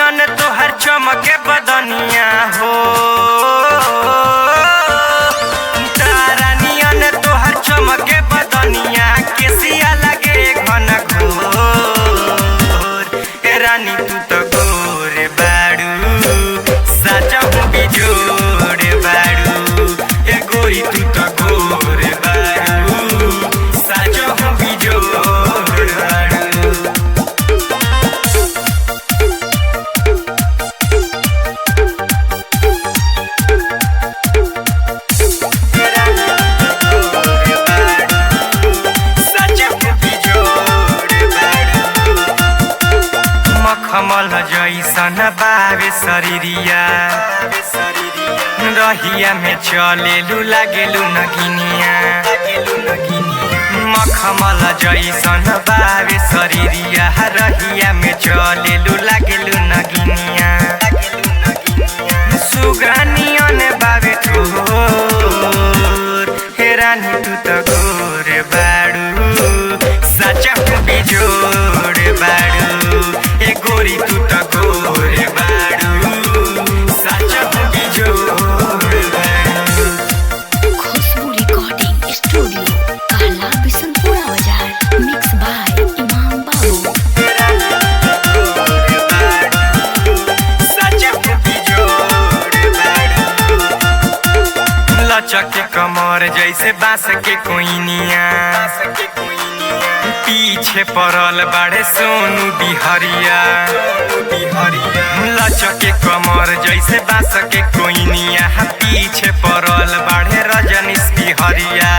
चमके बदनिया हो तारा नियन तोहर चमके बदनिया केसिया लगे घन घोर ए रानी तू तो गोर बाड़ू साचा बिजोड़ बाड़ू ए गोरी तू तो गोर बाड़ू साचा बिजोड़ बाड़ू। कमल जैसन बावे शरीरिया रहिया में चलेलू लागेलू नगिनिया मखमल जैसन बावे शरीरिया रहिया में चलेलू लागेलू नगिनिया सुगनियन बावे ठोर हे रानी तू तो गोर बाड़ू सचा बिजोड़ बाड़ू ए गोरी तू तो गोर बाड़ू साचा बिजोड़ बाड़ू। खुशबू रिकॉर्डिंग स्टूडियो कहला बिशनपुरा बाजार मिक्स बाय इमाम बाबू। लचक के कमर जैसे बांस के कोइनिया पीछे पड़ल बाड़े सोनू बिहरिया लचक के कमर जैसे बांस के कोइनिया पीछे पड़ल बाड़े रजनीश बिहरिया।